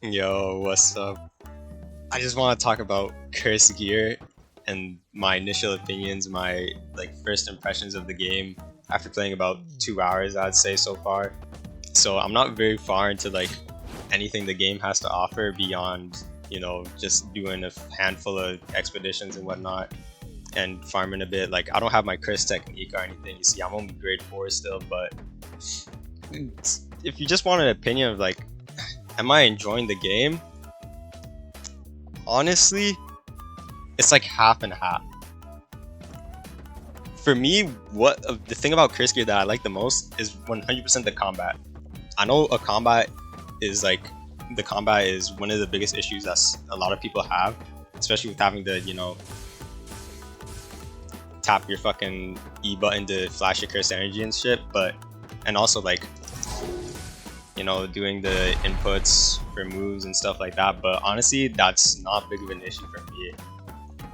Yo, what's up? I just want to talk about Curse Gear and my initial opinions, my first impressions of the game after playing about 2 hours, I'd say so far. So I'm not very far into anything the game has to offer beyond just doing a handful of expeditions and whatnot and farming a bit. Like I don't have my curse technique or anything. You see, I'm only grade 4 still, but if you just want an opinion of am I enjoying the game? Honestly, it's like half and half. For me, the thing about Curse Gear that I like the most is 100% the combat. I know the combat is one of the biggest issues that a lot of people have, especially with having to tap your fucking E button to flash your curse energy and shit. But and also doing the inputs for moves and stuff like that. But honestly, that's not big of an issue for me.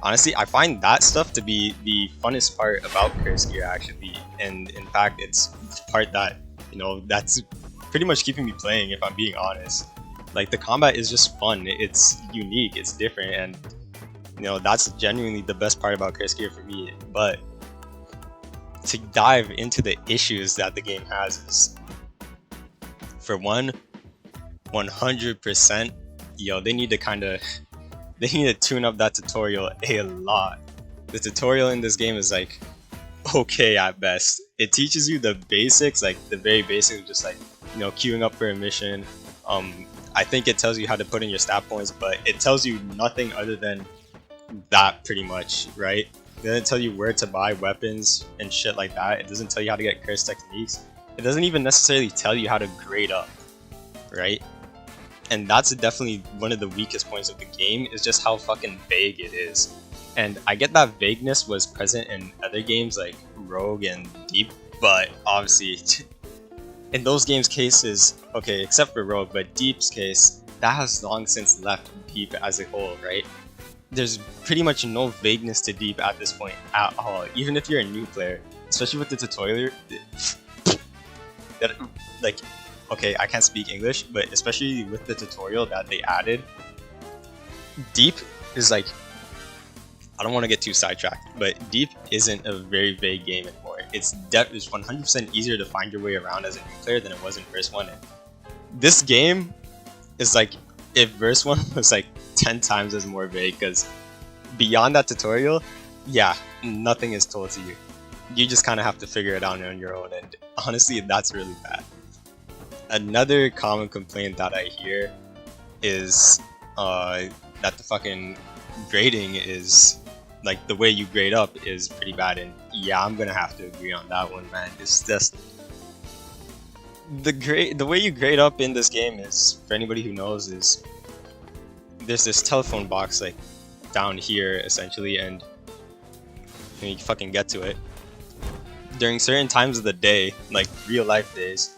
Honestly, I find that stuff to be the funnest part about Curse Gear, actually. And in fact, it's the part that, that's pretty much keeping me playing, if I'm being honest. Like, the combat is just fun. It's unique, it's different, and, that's genuinely the best part about Curse Gear for me. But to dive into the issues that the game has is, for one, 100%, they need to tune up that tutorial a lot. The tutorial in this game is okay at best. It teaches you the basics, the very basics, just queuing up for a mission. I think it tells you how to put in your stat points, but it tells you nothing other than that, pretty much, right? It doesn't tell you where to buy weapons and shit like that. It doesn't tell you how to get curse techniques. It doesn't even necessarily tell you how to grade up, right? And that's definitely one of the weakest points of the game, is just how fucking vague it is. And I get that vagueness was present in other games like Rogue and Deep, but obviously in those games' cases, okay, except for Rogue, but Deep's case, that has long since left Deep as a whole, right? There's pretty much no vagueness to Deep at this point at all, even if you're a new player, especially with the tutorial. That okay, I can't speak English, but especially with the tutorial that they added, Deep is I don't want to get too sidetracked, but Deep isn't a very vague game anymore. It's 100% easier to find your way around as a new player than it was in Verse 1. And this game is if Verse 1 was 10 times as more vague, because beyond that tutorial, yeah, nothing is told to you. You just kind of have to figure it out on your own, and honestly, that's really bad. Another common complaint that I hear is that the fucking grading is the way you grade up is pretty bad, and yeah, I'm gonna have to agree on that one, man. It's just the way you grade up in this game is, for anybody who knows, is there's this telephone box down here essentially, and you fucking get to it during certain times of the day, like real life days.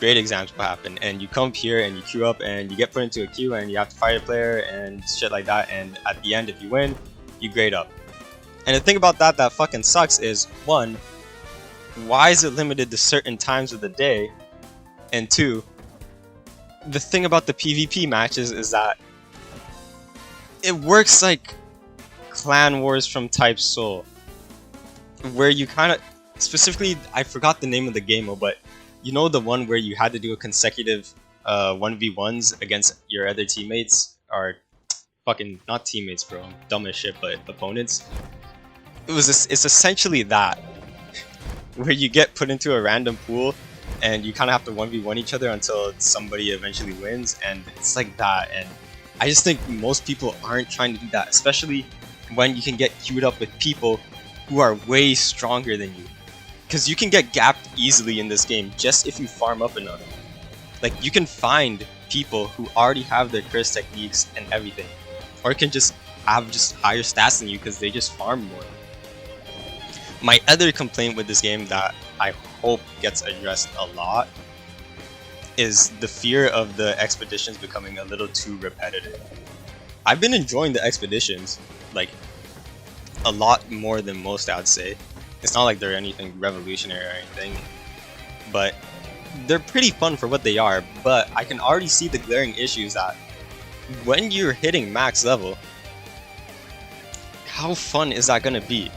Grade exams will happen, and you come here and you queue up and you get put into a queue and you have to fight a player and shit like that, and at the end, if you win, you grade up. And the thing about that fucking sucks is, one, why is it limited to certain times of the day? And two, the thing about the PvP matches is that it works like Clan Wars from Type Soul, where you kind of, specifically, I forgot the name of the game mode, but you know, the one where you had to do a consecutive 1v1s against your other teammates, or fucking not teammates, bro, I'm dumb as shit, but opponents. It's essentially that, where you get put into a random pool and you kind of have to 1v1 each other until somebody eventually wins, and it's like that. And I just think most people aren't trying to do that, especially when you can get queued up with people who are way stronger than you. Because you can get gapped easily in this game just if you farm up enough. You can find people who already have their curse techniques and everything, or can just have higher stats than you because they just farm more. My other complaint with this game that I hope gets addressed a lot is the fear of the expeditions becoming a little too repetitive. I've been enjoying the expeditions a lot more than most, I'd say. It's not like they're anything revolutionary or anything, but they're pretty fun for what they are, but I can already see the glaring issues that when you're hitting max level, how fun is that gonna be?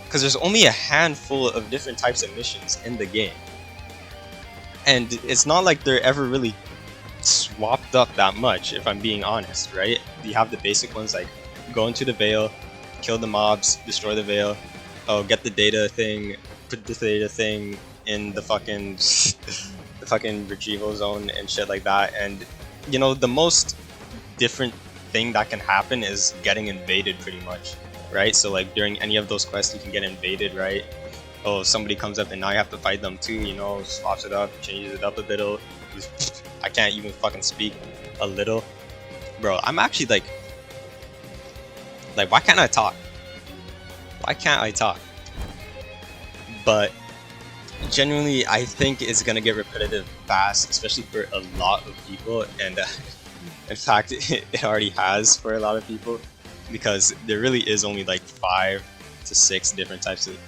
Because there's only a handful of different types of missions in the game, and it's not like they're ever really swapped up that much, if I'm being honest, right? You have the basic ones like go into the Veil, kill the mobs, destroy the Veil, oh, get the data thing, put the data thing in the fucking the fucking retrieval zone and shit like that. And you know, the most different thing that can happen is getting invaded pretty much, right? So like during any of those quests you can get invaded, right? Oh, somebody comes up and now you have to fight them too, you know, swaps it up, changes it up a little. I can't even fucking speak a little. Bro, I'm actually like why can't I talk? Why can't I talk? But genuinely, I think it's gonna get repetitive fast, especially for a lot of people, and in fact, it already has for a lot of people, because there really is only like 5 to 6 different types of,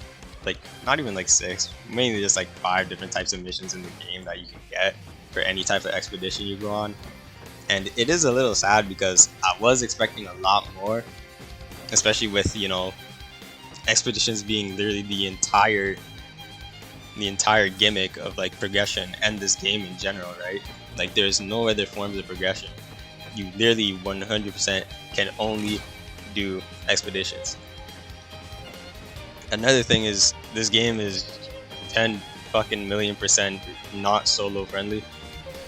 like, not even like 6, mainly just like 5 different types of missions in the game that you can get for any type of expedition you go on. And it is a little sad because I was expecting a lot more, especially with, you know, expeditions being literally the entire gimmick of like progression and this game in general, right? Like there's no other forms of progression. You literally 100% can only do expeditions. Another thing is this game is 10 fucking million% not solo friendly.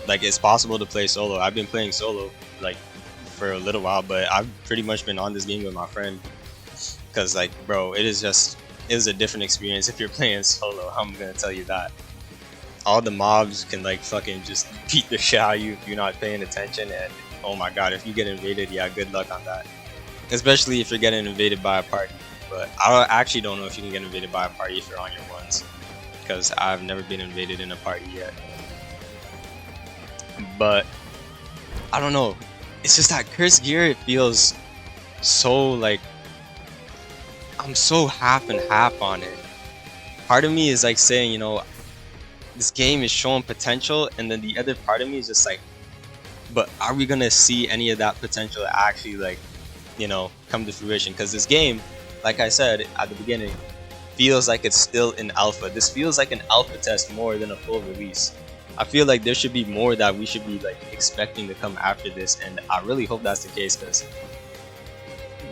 Like it's possible to play solo. I've been playing solo like for a little while, but I've pretty much been on this game with my friend. Cause like, bro, it is a different experience if you're playing solo. I'm gonna tell you that. All the mobs can like fucking just beat the shit out of you if you're not paying attention, and oh my god, if you get invaded, yeah, good luck on that. Especially if you're getting invaded by a party. But I actually don't know if you can get invaded by a party if you're on your ones, because I've never been invaded in a party yet. But I don't know. It's just that Cursed Gear, it feels so like I'm so half and half on it. Part of me is like saying, you know, this game is showing potential, and then the other part of me is just like, but are we gonna see any of that potential actually, like, you know, come to fruition? Because this game, like I said at the beginning, feels like it's still in alpha. This feels like an alpha test more than a full release. I feel like there should be more that we should be like expecting to come after this, and I really hope that's the case, because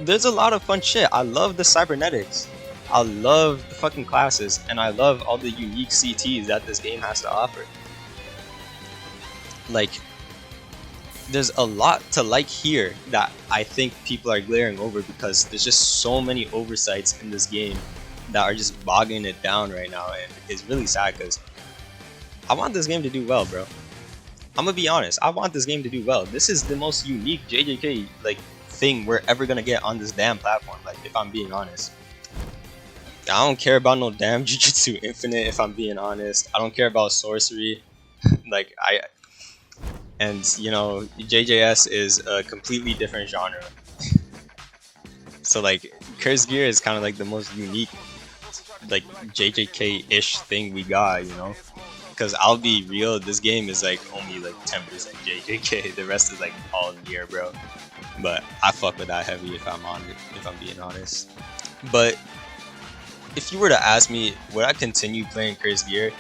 there's a lot of fun shit. I love the cybernetics, I love the fucking classes, and I love all the unique CTs that this game has to offer. Like, there's a lot to like here that I think people are glaring over, because there's just so many oversights in this game that are just bogging it down right now, and it's really sad because I want this game to do well, bro. I'm gonna be honest, I want this game to do well. This is the most unique JJK like thing we're ever gonna get on this damn platform, like, if I'm being honest. I don't care about no damn Jujutsu Infinite, if I'm being honest. I don't care about sorcery. Like, and you know, JJS is a completely different genre. So like, Cursed Gear is kind of like the most unique, like, JJK-ish thing we got, you know? Because I'll be real, this game is like only like 10% JJK. The rest is like all gear, bro. But I fuck with that heavy, if I'm being honest. But if you were to ask me, would I continue playing Cursed Gear?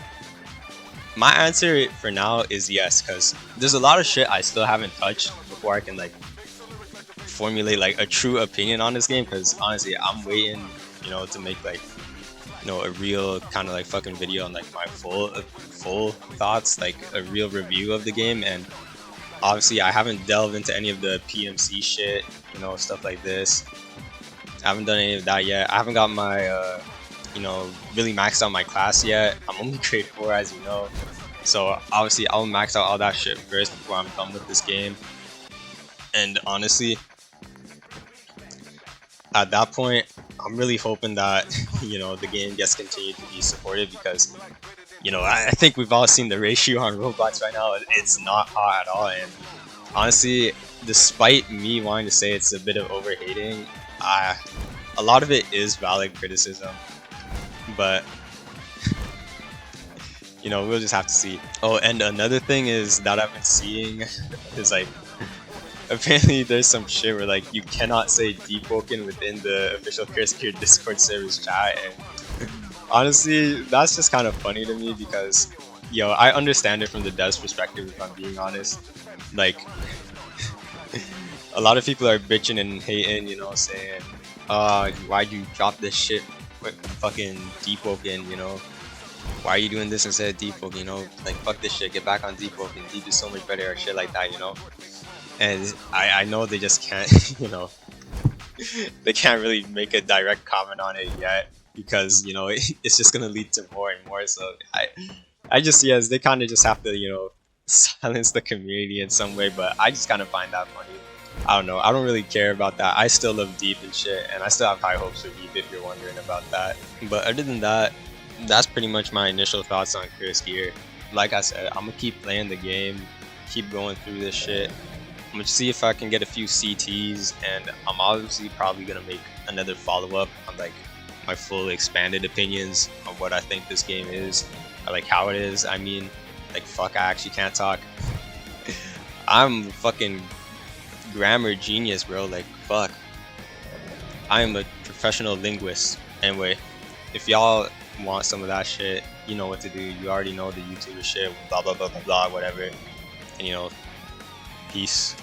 My answer for now is yes, because there's a lot of shit I still haven't touched before I can like formulate like a true opinion on this game. Because honestly, I'm waiting, you know, to make like, you know, a real kind of like fucking video on like my full thoughts, like a real review of the game. And obviously I haven't delved into any of the PMC shit, you know, stuff like this. I haven't done any of that yet. I haven't got my you know, really maxed out my class yet. I'm only grade 4, as you know, so obviously I'll max out all that shit first before I'm done with this game. And honestly, at that point, I'm really hoping that, you know, the game gets continued to be supported, because, you know, I think we've all seen the ratio on Roblox right now. It's not hot at all, and honestly, despite me wanting to say it's a bit of overhating, a lot of it is valid criticism. But you know, we'll just have to see. Oh, and another thing is that I've been seeing is like, apparently there's some shit where like you cannot say deepwoken within the official Chris Gear Discord server's chat, and honestly, that's just kind of funny to me because, yo, I understand it from the dev's perspective if I'm being honest. Like, a lot of people are bitching and hating, you know, saying, why'd you drop this shit with fucking deepwoken, you know? Why are you doing this instead of deepwoken, you know? Like, fuck this shit, get back on deepwoken, deep is so much better or shit like that, you know? And I know they just can't, you know, they can't really make a direct comment on it yet because, you know, it's just gonna lead to more and more. So I just, yes, they kind of just have to, you know, silence the community in some way. But I just kind of find that funny. I don't know. I don't really care about that. I still love Deep and shit, and I still have high hopes for Deep if you're wondering about that. But other than that, that's pretty much my initial thoughts on Chris Gear. Like I said, I'm gonna keep playing the game, keep going through this shit. I'm gonna see if I can get a few CTs, and I'm obviously probably gonna make another follow-up on like my full expanded opinions on what I think this game is, or like how it is. I mean, like fuck, I actually can't talk. I'm a fucking grammar genius, bro. Like fuck, I am a professional linguist. Anyway, if y'all want some of that shit, you know what to do. You already know the YouTuber shit, blah blah blah blah blah, whatever. And you know, peace.